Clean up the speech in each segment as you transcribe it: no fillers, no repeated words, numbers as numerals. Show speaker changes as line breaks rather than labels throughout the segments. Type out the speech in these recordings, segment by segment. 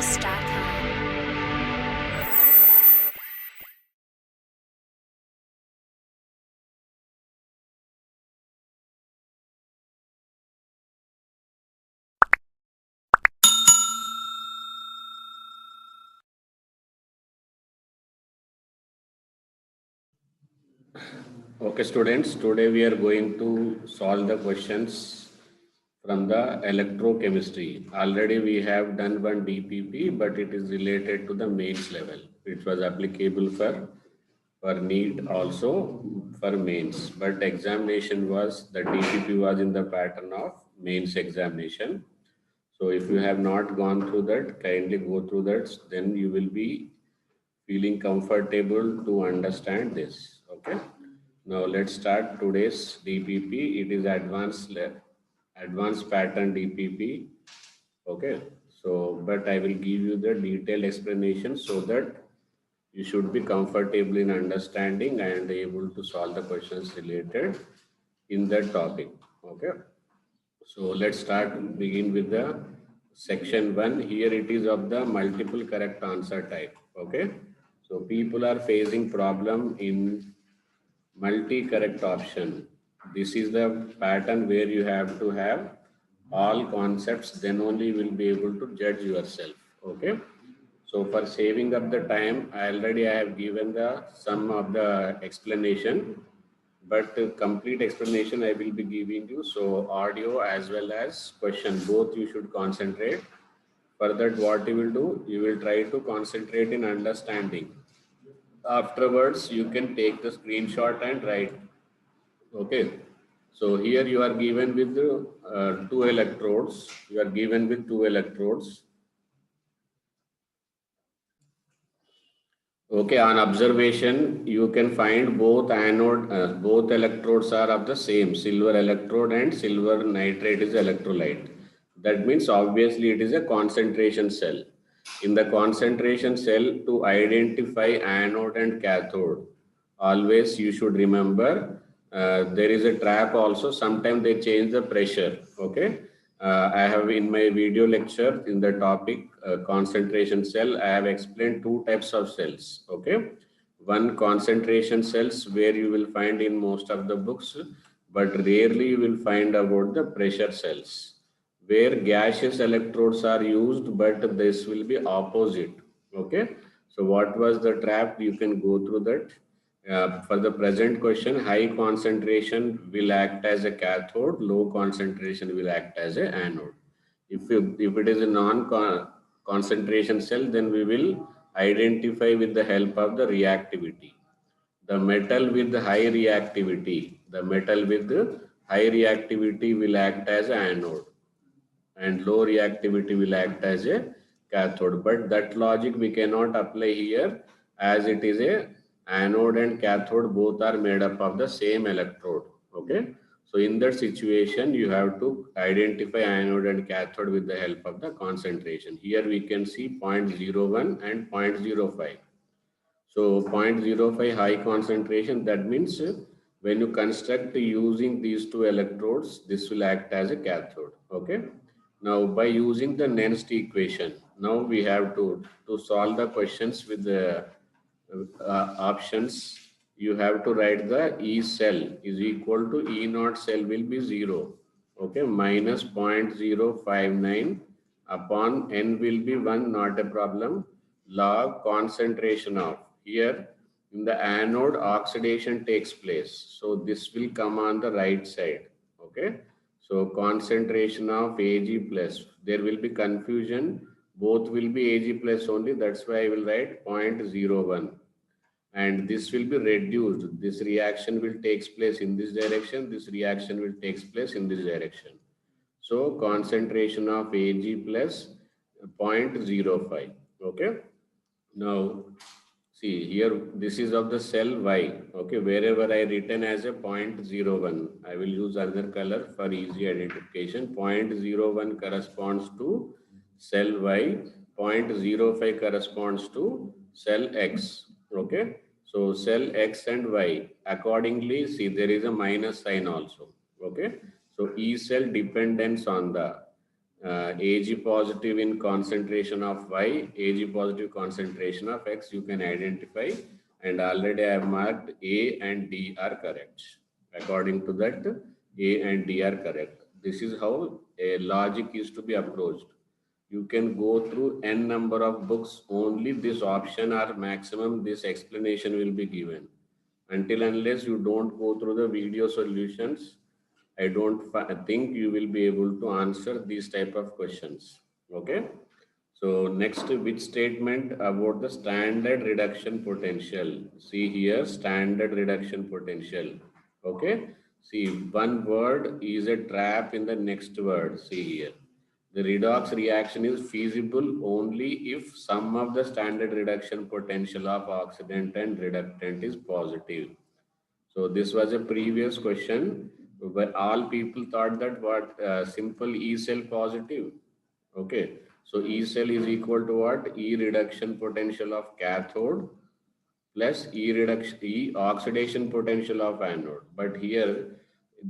DP.com.
Okay, students, today we are going to solve the questions from the electrochemistry. Already we have done one DPP, but it is related to the mains level. It was applicable for NEET also for mains, but examination was the DPP was in the pattern of mains examination. So if you have not gone through that, kindly go through that. Then you will be feeling comfortable to understand this. Okay. Now let's start today's DPP. It is advanced pattern DPP. Okay. So, but I will give you the detailed explanation so that you should be comfortable in understanding and able to solve the questions related in that topic. Okay. So let's begin with the section 1. Here it is of the multiple correct answer type. Okay. So people are facing problem in multi-correct option. This is the pattern where you have to have all concepts, then only you will be able to judge yourself. Okay. So for saving up the time, I have given the some of the explanation, but complete explanation I will be giving you. So audio as well as question, both you should concentrate. For that, what you will do, you will try to concentrate in understanding. Afterwards, you can take the screenshot and write. Okay. So here you are given with two electrodes. You are given with two electrodes. Okay, on observation, you can find both electrodes are of the same silver electrode and silver nitrate is electrolyte. That means obviously it is a concentration cell. In the concentration cell, to identify anode and cathode, always you should remember there is a trap also. Sometimes they change the pressure. Okay. I have in my video lecture in the topic concentration cell, I have explained two types of cells. Okay. One concentration cells where you will find in most of the books, but rarely you will find about the pressure cells where gaseous electrodes are used, but this will be opposite. Okay. So what was the trap? You can go through that. For the present question, high concentration will act as a cathode, low concentration will act as a anode. If it is a non-concentration cell, then we will identify with the help of the reactivity. The metal with the high reactivity will act as an anode and low reactivity will act as a cathode. But that logic we cannot apply here as it is a anode and cathode both are made up of the same electrode. Okay. So in that situation, you have to identify anode and cathode with the help of the concentration. Here we can see 0.01 and 0.05. So 0.05 high concentration, that means when you construct using these two electrodes, this will act as a cathode. Okay. Now by using the Nernst equation, now we have to solve the questions with the options. You have to write the E cell is equal to E naught cell will be 0. Okay. Minus 0.059 upon N will be 1, not a problem. Log concentration of, here in the anode oxidation takes place, so this will come on the right side. Okay. So concentration of Ag plus, there will be confusion, both will be Ag plus only, that's why I will write 0.01 and this will be reduced. This reaction will takes place in this direction, this reaction will takes place in this direction. So concentration of Ag plus 0.05. Okay. Now, see here, this is of the cell Y. Okay, wherever I written as a 0.01, I will use another color for easy identification. 0.01 corresponds to cell Y, 0.05 corresponds to cell X. Okay, so cell X and Y, accordingly, see there is a minus sign also. Okay, so E cell dependence on the Ag positive in concentration of Y, Ag positive concentration of X, you can identify, and already I have marked A and D are correct. According to that, A and D are correct. This is how a logic is to be approached. You can go through n number of books, only this option or maximum this explanation will be given. Until unless you don't go through the video solutions, I don't think you will be able to answer these type of questions. Okay. So next, which statement about the standard reduction potential? See here, standard reduction potential. Okay. See, one word is a trap in the next word. See here. The redox reaction is feasible only if sum of the standard reduction potential of oxidant and reductant is positive. So this was a previous question where all people thought that what simple E cell positive. Okay. So E cell is equal to what? E reduction potential of cathode plus E oxidation potential of anode. But here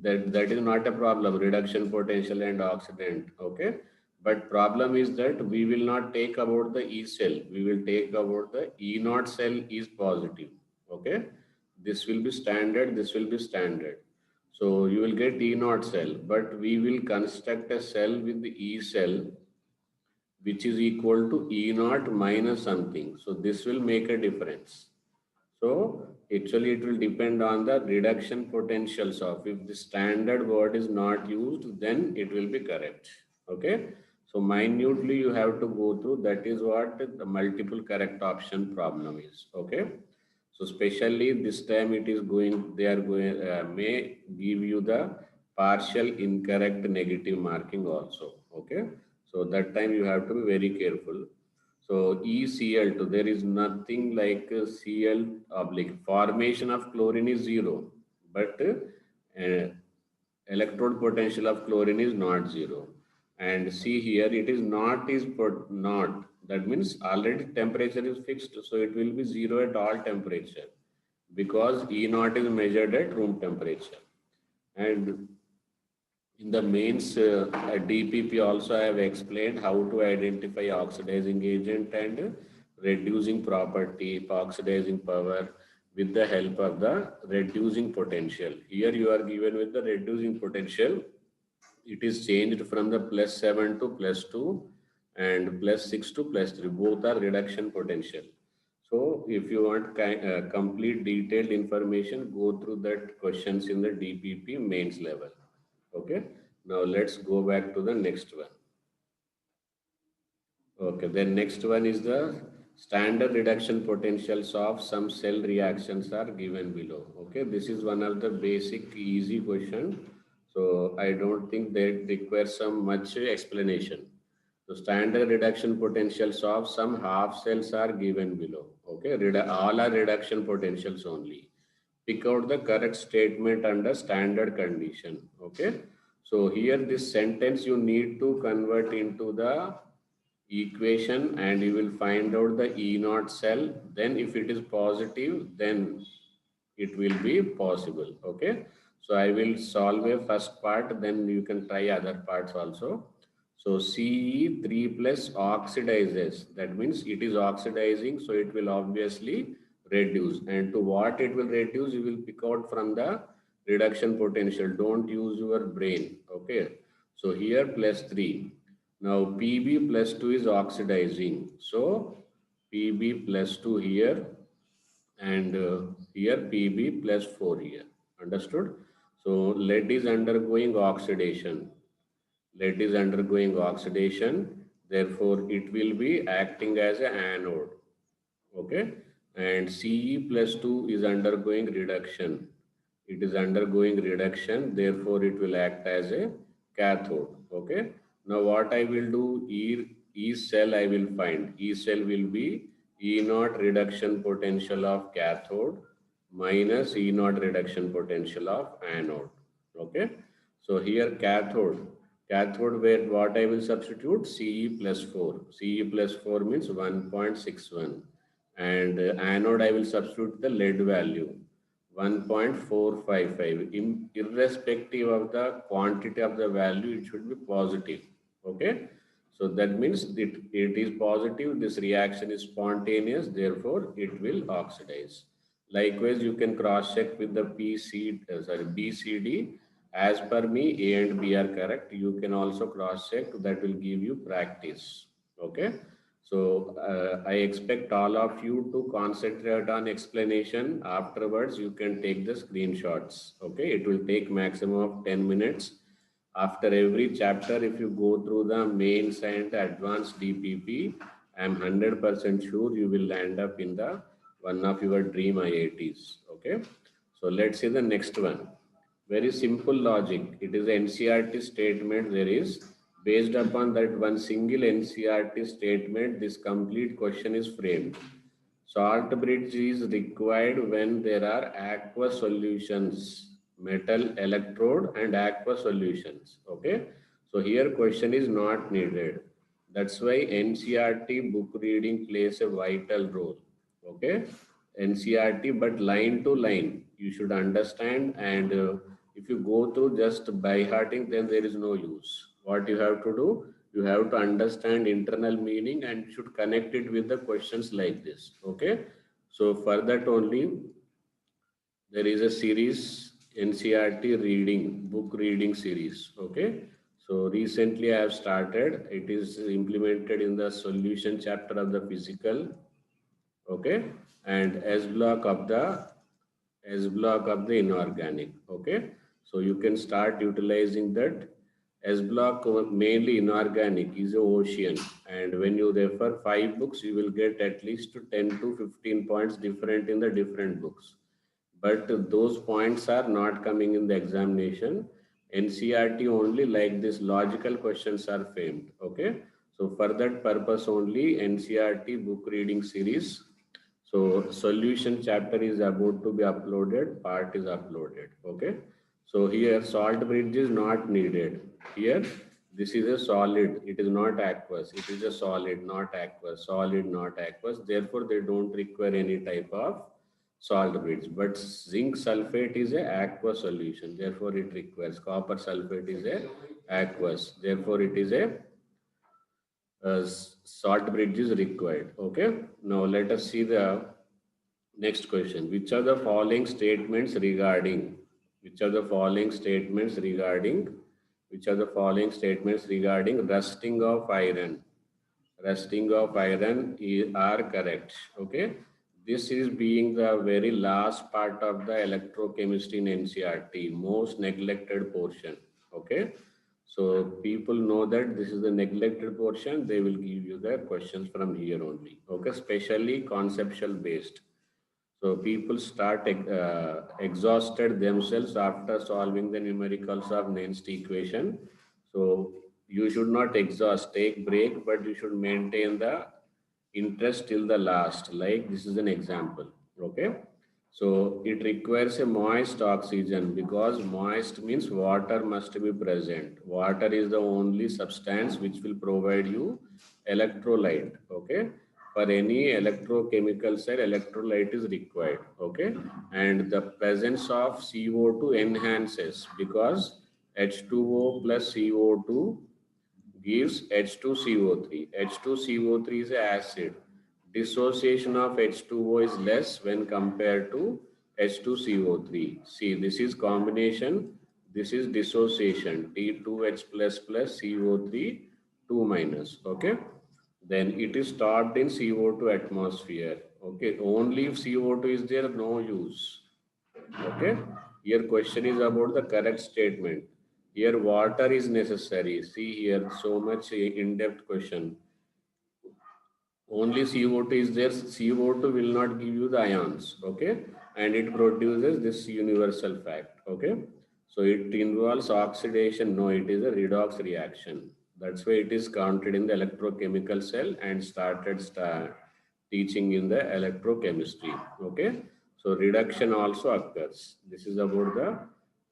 that is not a problem, reduction potential and oxidant. Okay. But problem is that we will not take about the E cell. We will take about the E naught cell is positive. Okay. This will be standard. This will be standard. So you will get E naught cell, but we will construct a cell with the E cell which is equal to E naught minus something. So this will make a difference. So actually it will depend on the reduction potentials of, if the standard word is not used, then it will be correct. Okay. So minutely you have to go through, that is what the multiple correct option problem is. Okay. So especially this time it is going, they are going, may give you the partial incorrect negative marking also. Okay. So that time you have to be very careful. So ECl2, there is nothing like Cl oblique. Formation of chlorine is zero, but electrode potential of chlorine is not zero. And see here, it is not is not. That means already temperature is fixed, so it will be zero at all temperature because E naught is measured at room temperature. And in the mains at D.P.P also I have explained how to identify oxidizing agent and reducing property, oxidizing power with the help of the reducing potential. Here you are given with the reducing potential. It is changed from the +7 to +2 and +6 to +3. Both are reduction potential. So if you want complete detailed information, go through that questions in the D.P.P mains level. Okay. Now let's go back to the next one. Okay. Then next one is the standard reduction potentials of some cell reactions are given below. Okay. This is one of the basic easy question. So I don't think that requires some much explanation. So standard reduction potentials of some half cells are given below. Okay. All are reduction potentials only. Pick out the correct statement under standard condition. Okay. So here this sentence you need to convert into the equation and you will find out the E naught cell. Then if it is positive, then it will be possible. Okay. So I will solve a first part, then you can try other parts also. So Ce3 plus oxidizes. That means it is oxidizing, so it will obviously reduce. And to what it will reduce, you will pick out from the reduction potential. Don't use your brain. Okay. So here +3. Now Pb plus 2 is oxidizing. So Pb plus 2 here and here Pb plus 4 here. Understood? So lead is undergoing oxidation. Lead is undergoing oxidation. Therefore, it will be acting as an anode. Okay. And Ce plus 2 is undergoing reduction. It is undergoing reduction. Therefore, it will act as a cathode. Okay. Now, what I will do, E cell I will find. E cell will be E naught reduction potential of cathode minus E naught reduction potential of anode. Okay. So here cathode where what I will substitute Ce plus 4. Ce plus 4 means 1.61 and anode I will substitute the lead value 1.455. Irrespective of the quantity of the value, it should be positive. Okay. So that means it is positive, this reaction is spontaneous, therefore it will oxidize. Likewise, you can cross check with the BCD. As per me, A and B are correct. You can also cross check, that will give you practice. Okay. So I expect all of you to concentrate on explanation. Afterwards, you can take the screenshots. Okay. It will take maximum of 10 minutes. After every chapter, if you go through the mains and advanced D.P.P, I am 100% sure you will land up in the one of your dream IITs. Okay. So let's see the next one. Very simple logic. It is NCRT statement. There is based upon that one single NCRT statement, this complete question is framed. Salt bridge is required when there are aqueous solutions, metal electrode and aqueous solutions. Okay. So here question is not needed. That's why NCRT book reading plays a vital role. Okay. NCRT, but line to line, you should understand. And if you go through just by hearting, then there is no use. What you have to do, you have to understand internal meaning and should connect it with the questions like this. Okay. So for that only, there is a series, NCRT reading, book reading series. Okay. So recently I have started, it is implemented in the solution chapter of the physical. Okay. And S block of the inorganic. Okay. So you can start utilizing that. S block mainly inorganic is a ocean. And when you refer 5 books, you will get at least 10 to 15 points different in the different books. But those points are not coming in the examination. NCRT only, like this logical questions are framed. Okay. So for that purpose only, NCRT book reading series. So solution chapter is about to be uploaded, part is uploaded. Okay. So here salt bridge is not needed. Here this is a solid, it is not aqueous. It is a solid, not aqueous. Solid, not aqueous. Therefore, they don't require any type of salt bridge. But zinc sulfate is a aqueous solution. Therefore, it requires. Copper sulfate is a aqueous. Therefore, it is a salt bridge is required. Okay. Now let us see the next question. Which are the following statements regarding? Which are the following statements regarding? Which are the following statements regarding rusting of iron? Rusting of iron are correct. Okay. This is being the very last part of the electrochemistry in NCRT, most neglected portion. Okay. So people know that this is the neglected portion. They will give you the questions from here only. Okay. Especially conceptual based. So people start exhausted themselves after solving the numericals of Nernst equation. So you should not exhaust, take break, but you should maintain the interest till the last. Like this is an example. Okay. So it requires a moist oxygen because moist means water must be present. Water is the only substance which will provide you electrolyte. Okay. For any electrochemical cell, electrolyte is required. Okay. And the presence of CO2 enhances because H2O plus CO2 gives H2CO3. H2CO3 is an acid. Dissociation of H2O is less when compared to H2CO3. See, this is combination. This is dissociation. T2H plus plus CO3 2 minus. Okay. Then it is stopped in CO2 atmosphere. Okay. Only if CO2 is there, no use. Okay. Here question is about the correct statement. Here water is necessary. See here so much in-depth question. Only CO2 is there. CO2 will not give you the ions. Okay. And it produces this universal fact. Okay. So it involves oxidation. No, it is a redox reaction. That's why it is counted in the electrochemical cell and started teaching in the electrochemistry. Okay. So reduction also occurs. This is about the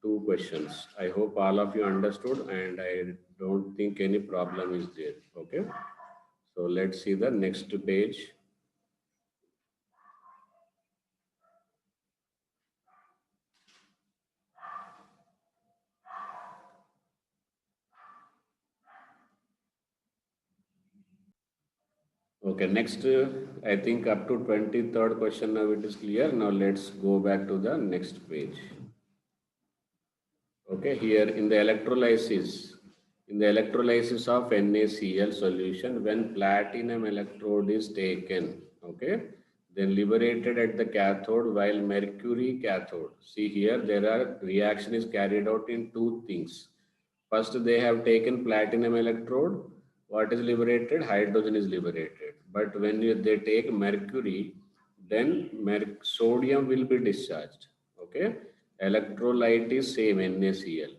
two questions. I hope all of you understood and I don't think any problem is there. Okay. So let's see the next page. Okay, next, I think up to 23rd question now it is clear. Now let's go back to the next page. Okay, here in the electrolysis of NaCl solution, when platinum electrode is taken, okay, then liberated at the cathode while mercury cathode. See here, there are reaction is carried out in two things. First, they have taken platinum electrode. What is liberated? Hydrogen is liberated. But when they take mercury, then sodium will be discharged. Okay. Electrolyte is same NaCl.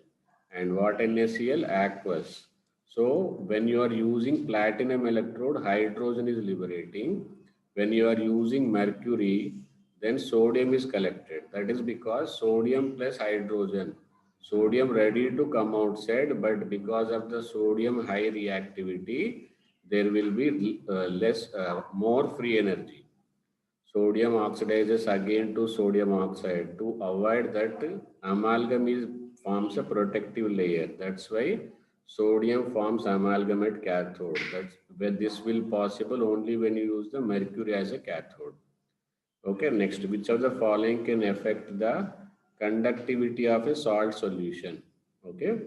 And what NaCl? Aqueous. So when you are using platinum electrode, hydrogen is liberating. When you are using mercury, then sodium is collected. That is because sodium plus hydrogen. Sodium ready to come outside, but because of the sodium high reactivity, there will be more free energy. Sodium oxidizes again to sodium oxide. To avoid that, amalgam forms a protective layer. That's why sodium forms amalgam at cathode. That's where this will possible only when you use the mercury as a cathode. Okay, next, which of the following can affect the conductivity of a salt solution? Okay,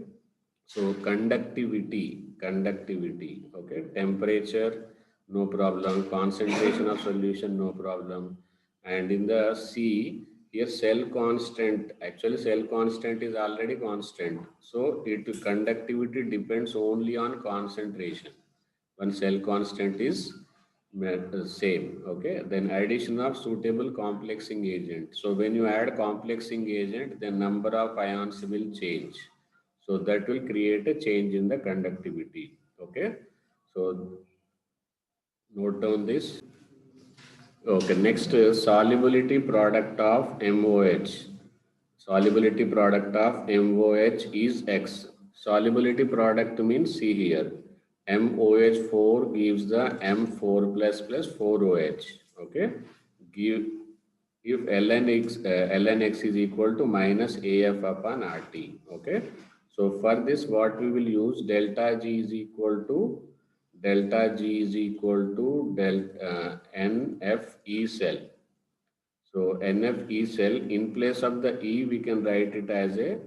so conductivity, okay, temperature, no problem, concentration of solution, no problem. And in the C, here cell constant, actually cell constant is already constant. So conductivity depends only on concentration. One cell constant is same. Okay, then addition of suitable complexing agent. So when you add complexing agent, the number of ions will change. So that will create a change in the conductivity. Okay, so note down this. Okay, next is solubility product of MOH. Solubility product of MOH is X. Solubility product means see here. MOH4 gives the M4 plus 4OH. Okay. Give if ln x is equal to minus AF upon RT. Okay. So for this, what we will use delta G is equal to delta NFE cell. So NFE cell, in place of the E, we can write it as a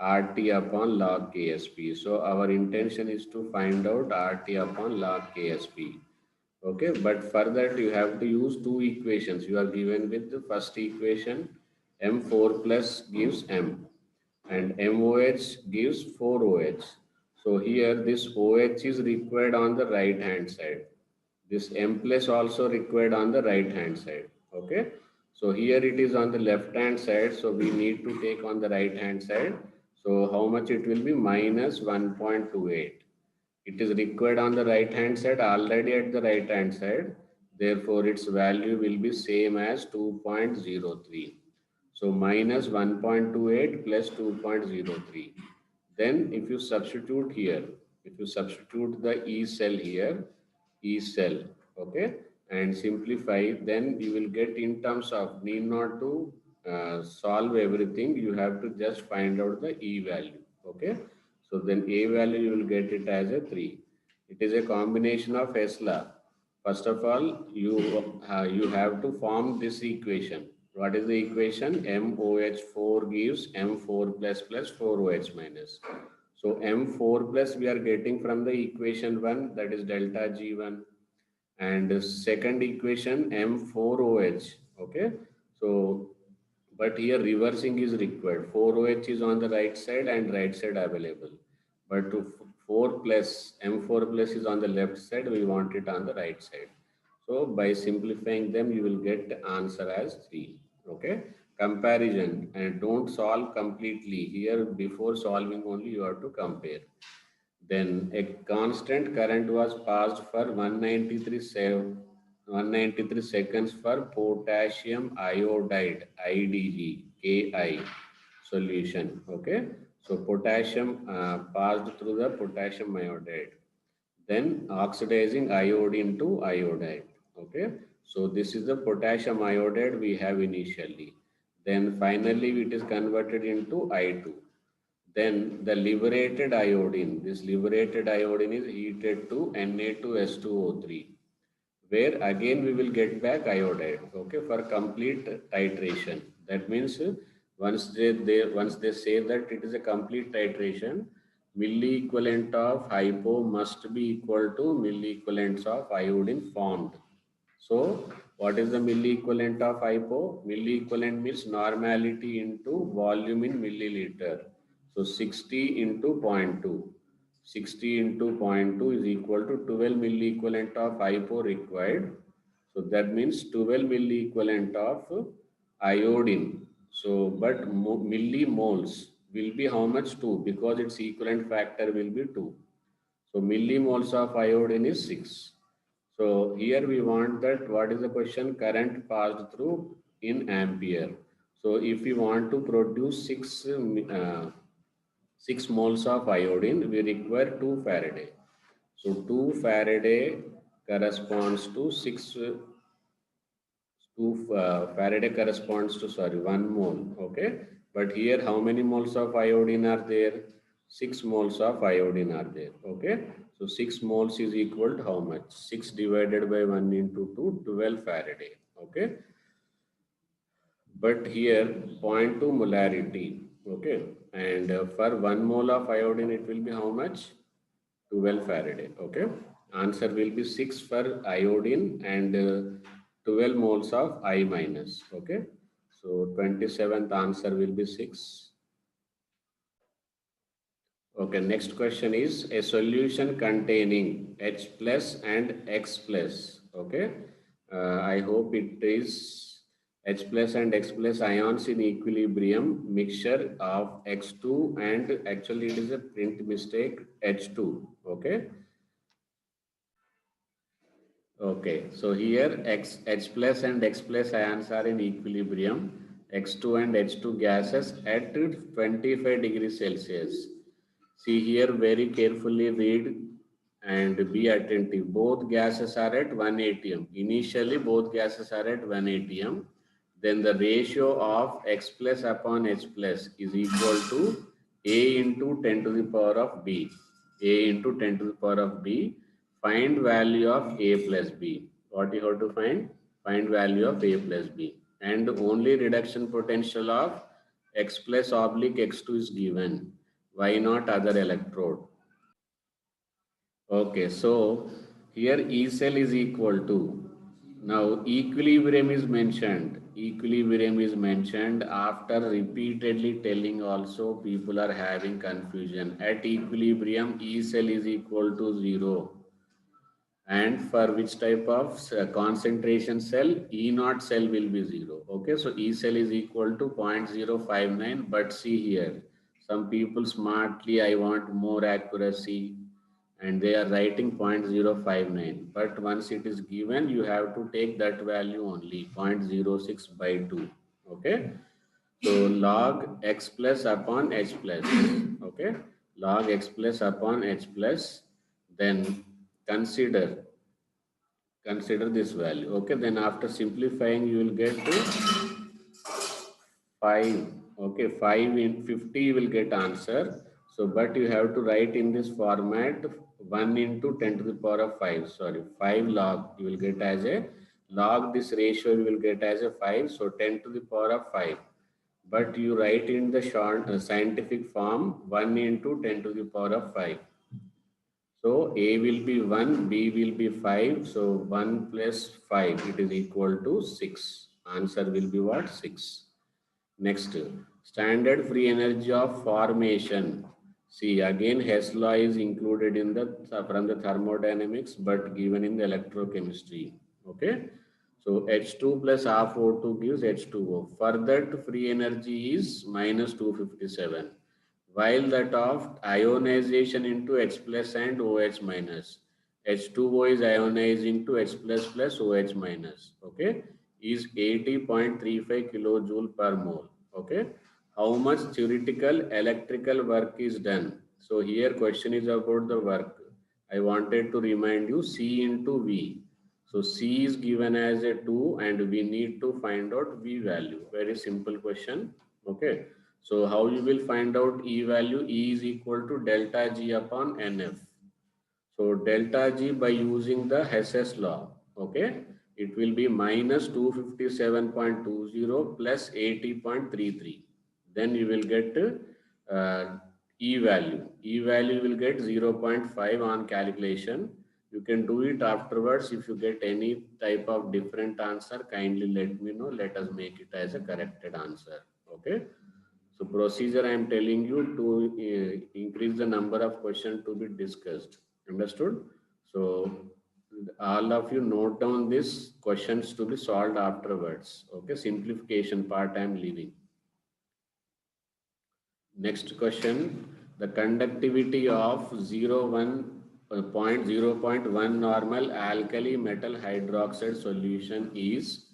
RT upon log KSP. So our intention is to find out RT upon log KSP. Okay, but for that you have to use two equations. You are given with the first equation, M4 plus gives M and MOH gives 4OH. So here this OH is required on the right hand side. This M plus also required on the right hand side. Okay. So here it is on the left hand side. So we need to take on the right hand side. So how much it will be? Minus 1.28. It is required on the right hand side, already at the right hand side. Therefore, its value will be same as 2.03. So minus 1.28 plus 2.03. Then if you substitute here, if you substitute the E cell here, E cell, okay, and simplify, then you will get in terms of need not to solve everything. You have to just find out the E value, okay. So then A value you will get it as a 3. It is a combination of S law. First of all, you have to form this equation. What is the equation? MOH4 gives M4 plus 4OH minus. So M4 plus we are getting from the equation 1, that is delta G1, and the second equation M4OH. Okay, so but here reversing is required. 4OH is on the right side and right side available, but to 4 plus M4 plus is on the left side, we want it on the right side. So by simplifying them, you will get answer as 3. Okay, comparison, and don't solve completely here. Before solving only you have to compare. Then a constant current was passed for 193 seconds for potassium iodide IDG KI solution. Okay, so potassium passed through the potassium iodide, then oxidizing iodine to iodide. Okay, so this is the potassium iodide we have initially. Then finally it is converted into I2. Then the liberated iodine, this liberated iodine is heated to Na2S2O3. where again we will get back iodide, okay, for complete titration. That means once they say that it is a complete titration, milli equivalent of hypo must be equal to milli equivalents of iodine formed. So what is the milli equivalent of hypo? Milli equivalent means normality into volume in milliliter. So 60 into zero point 0.2. 60 into zero point 0.2 is equal to 12 milli equivalent of hypo required. So that means 12 milli equivalent of iodine. So but millimoles will be how much? 2, because its equivalent factor will be 2. So millimoles of iodine is 6. So here we want that what is the question? Current passed through in ampere. So if we want to produce 6 moles of iodine, we require 2 Faraday. So 2 Faraday corresponds to 2 Faraday corresponds to, sorry, 1 mole. Okay. But here how many moles of iodine are there? 6 moles of iodine are there. Okay. So 6 moles is equal to how much? 6 divided by 1 into 2, 12 Faraday. Okay. But here 0.2 molarity. Okay. And for 1 mole of iodine, it will be how much? 12 Faraday. Okay. Answer will be 6 for iodine and 12 moles of I minus. Okay. So 27th answer will be 6. Okay. Next question is a solution containing H plus and X plus. Okay. I hope it is H plus and X plus ions in equilibrium mixture of X2, and actually it is a print mistake, H2. Okay. Okay, so here H plus and X plus ions are in equilibrium. X2 and H2 gases at 25 degrees Celsius. See here, very carefully read and be attentive. Both gases are at 1 atm. Initially, both gases are at 1 atm. Then the ratio of X plus upon H plus is equal to A into 10 to the power of B. A into 10 to the power of B. Find value of A plus B. What you have to find? Find value of A plus B. And only reduction potential of X plus oblique X2 is given. Why not other electrode? Okay, so here E cell is equal to, now equilibrium is mentioned. Equilibrium is mentioned after repeatedly telling also people are having confusion. At equilibrium, E cell is equal to 0. And for which type of concentration cell? E naught cell will be 0. Okay, so E cell is equal to 0.059. But see here, some people smartly, I want more accuracy, and they are writing 0.059. But once it is given, you have to take that value only, 0.06 by 2. Okay, so log x plus upon h plus. Okay, log x plus upon h plus. Then consider this value. Okay, then after simplifying, you will get to 5. Okay, 5 in 50 you will get answer. So, but you have to write in this format 1 into 10 to the power of 5. Sorry, 5 log you will get as a log, this ratio you will get as a 5. So, 10 to the power of 5. But you write in the short scientific form 1 into 10 to the power of 5. So A will be 1, B will be 5. So 1 plus 5, it is equal to 6. Answer will be what? 6. Next, standard free energy of formation. See, again Hess law is included in the from the thermodynamics, but given in the electrochemistry. Okay. So H2 plus half O2 gives H2O. Further free energy is minus 257, while that of ionization into H plus and OH minus. H2O is ionized into H plus plus OH minus. Okay, is 80.35 kilojoule per mole. Okay, how much theoretical electrical work is done? So here question is about the work. I wanted to remind you C into V. So C is given as a 2 and we need to find out V value. Very simple question. Okay. So how you will find out E value? E is equal to delta G upon NF. So delta G by using the Hess's law. Okay, it will be minus 257.20 plus 80.33. Then you will get E value. E value will get 0.5 on calculation. You can do it afterwards. If you get any type of different answer, kindly let me know. Let us make it as a corrected answer. Okay. So procedure I am telling you to increase the number of questions to be discussed. Understood? So all of you note down these questions to be solved afterwards. Okay, simplification part I am leaving. Next question, the conductivity of 0.1 normal alkali metal hydroxide solution is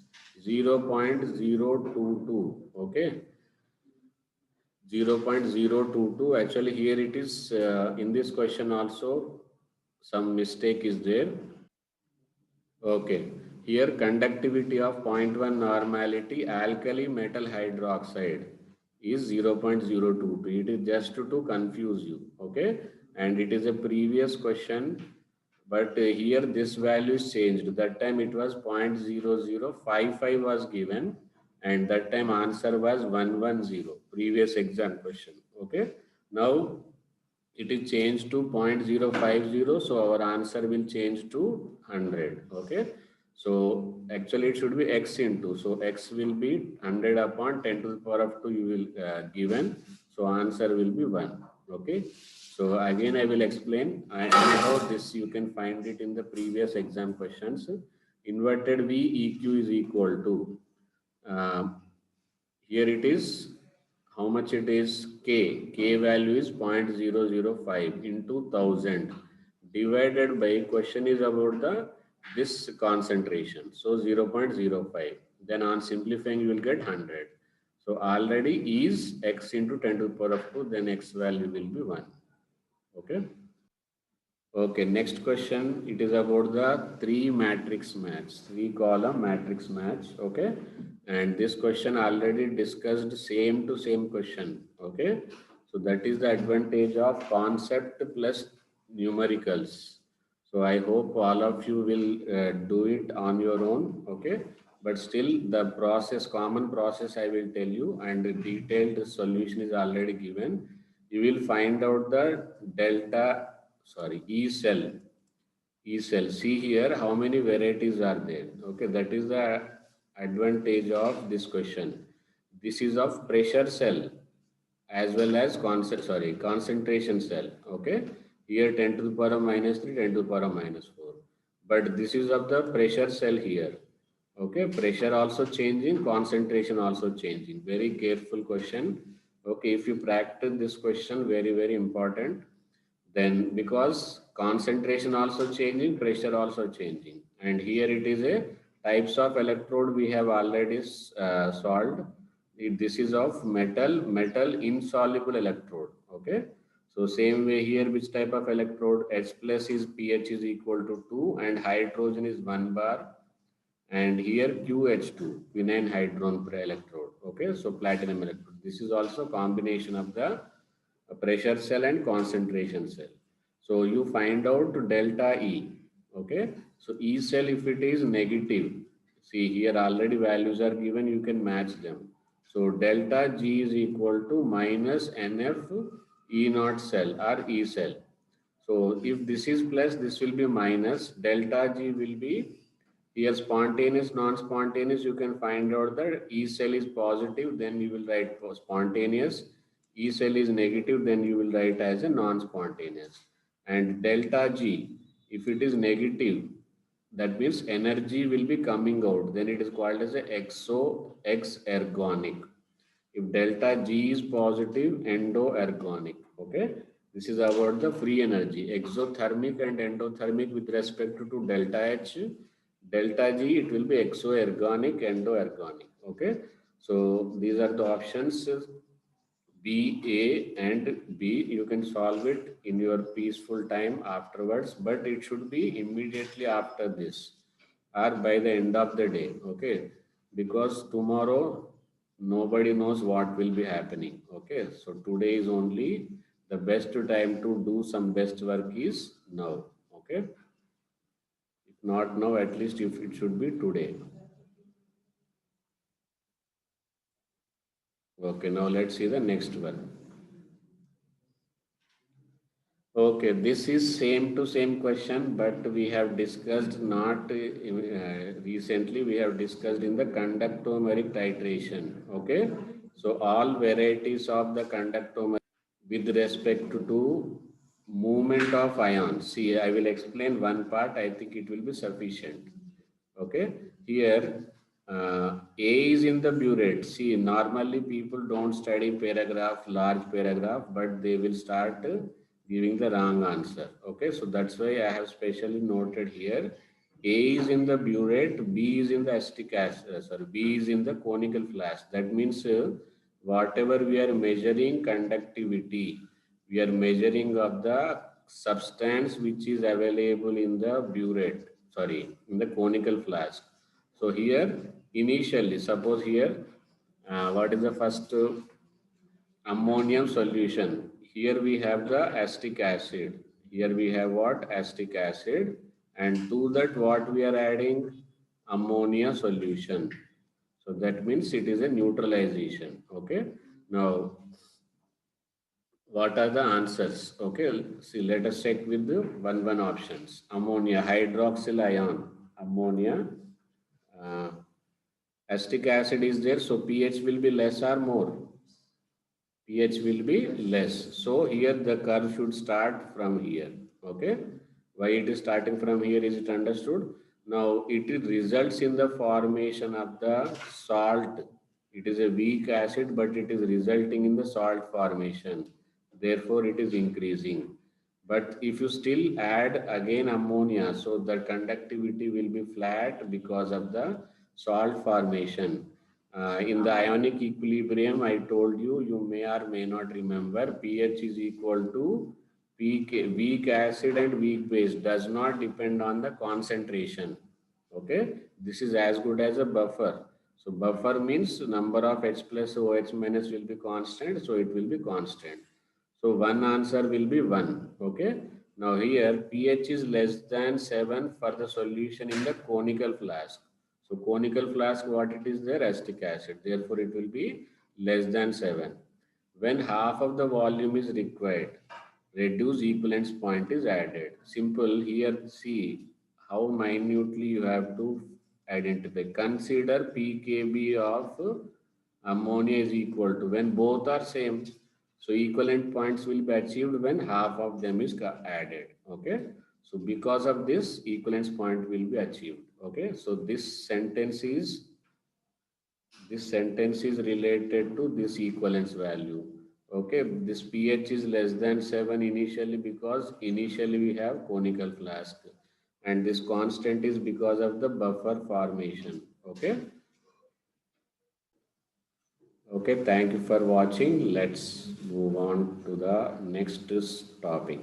0.022. Okay, 0.022. Actually here it is in this question also some mistake is there. Okay, here conductivity of zero point 0.1 normality alkali metal hydroxide is 0.022. It is just to confuse you. Okay, and it is a previous question, but here this value is changed. That time it was 0.0055 was given, and that time answer was 110. Previous exam question. Okay, now it is changed to 0.050, so our answer will change to 100. Okay, so actually it should be x into, so x will be 100 upon 10 to the power of 2 you will given, so answer will be 1. Okay, so again I will explain. Anyhow this you can find it in the previous exam questions. Inverted v eq is equal to uh, here it is how much it is k value is 0.005 into 1000 divided by question is about the this concentration, so 0.05, then on simplifying you will get 100. So already is x into 10 to the power of 2, then x value will be 1. Okay. Okay, next question. It is about the three matrix match, three column matrix match. Okay, and this question already discussed same to same question. Okay, so that is the advantage of concept plus numericals. So I hope all of you will do it on your own. Okay, but still the process, common process I will tell you, and the detailed solution is already given. You will find out the delta, sorry, E cell. E cell. See here how many varieties are there. Okay, that is the advantage of this question. This is of pressure cell as well as concentration cell. Okay, here 10 to the power of minus 3, 10 to the power of minus 4. But this is of the pressure cell here. Okay, pressure also changing, concentration also changing. Very careful question. Okay, if you practice this question, very, very important. Then because concentration also changing, pressure also changing. And here it is a types of electrode we have already solved. This is of metal insoluble electrode. Okay. So same way here, which type of electrode? H plus is pH is equal to 2 and hydrogen is 1 bar, and here QH2, quinine hydrone per electrode. Okay, so platinum electrode. This is also combination of the pressure cell and concentration cell. So you find out delta E. Okay, so E cell if it is negative, see here already values are given, you can match them. So delta G is equal to minus NF E naught cell or E cell. So if this is plus, this will be minus, delta G will be here spontaneous, non-spontaneous, you can find out that E cell is positive, then you will write for spontaneous. E cell is negative, then you will write as a non-spontaneous. And delta G, if it is negative, that means energy will be coming out. Then it is called as a exergonic. If delta G is positive, endoergonic. Okay. This is about the free energy. Exothermic and endothermic with respect to delta H. Delta G, it will be exoergonic, endoergonic. Okay. So these are the options B, A and B. You can solve it in your peaceful time afterwards, but it should be immediately after this or by the end of the day. Okay. Because tomorrow nobody knows what will be happening. Okay. So today is only the best time to do some best work is now. Okay. If not now, at least if it should be today. Okay, now let's see the next one. Okay, this is same to same question, but we have discussed not recently, we have discussed in the conductomeric titration. Okay, so all varieties of the conductomeric with respect to movement of ions. See, I will explain one part, I think it will be sufficient. Okay, here A is in the burette. See, normally people don't study paragraph, large paragraph, but they will start giving the wrong answer. Okay, so that's why I have specially noted here. A is in the burette, B is in the acetic acid, sorry, B is in the conical flask. That means whatever we are measuring conductivity, we are measuring of the substance which is available in the burette, sorry, in the conical flask. So here, initially, suppose here, what is the first ammonium solution? Here we have the acetic acid. Here we have what? Acetic acid. And to that what we are adding? Ammonia solution. So that means it is a neutralization. Okay. Now, what are the answers? Okay. See, let us check with the one options. Ammonia, hydroxyl ion, ammonia. Uh, acetic acid is there, so pH will be less or more. pH will be less. So here the curve should start from here. Okay. Why it is starting from here, is it understood? Now it results in the formation of the salt. It is a weak acid, but it is resulting in the salt formation. Therefore, it is increasing. But if you still add again ammonia, so the conductivity will be flat because of the salt formation. In the ionic equilibrium, I told you, you may or may not remember, pH is equal to weak acid and weak base does not depend on the concentration. Okay, this is as good as a buffer. So buffer means number of H plus OH minus will be constant, so it will be constant. So one answer will be 1. Okay. Now here pH is less than 7 for the solution in the conical flask. So conical flask, what it is there? Acetic acid. Therefore it will be less than 7. When half of the volume is required, reduced equivalence point is added. Simple. Here see how minutely you have to identify. Consider pKb of ammonia is equal to, when both are same, so equivalent points will be achieved when half of them is added. Okay, so because of this, equivalence point will be achieved. Okay, so this sentence is related to this equivalence value. Okay, this pH is less than 7 initially because initially we have conical flask, and this constant is because of the buffer formation. Okay. Okay, thank you for watching. Let's move on to the next topic.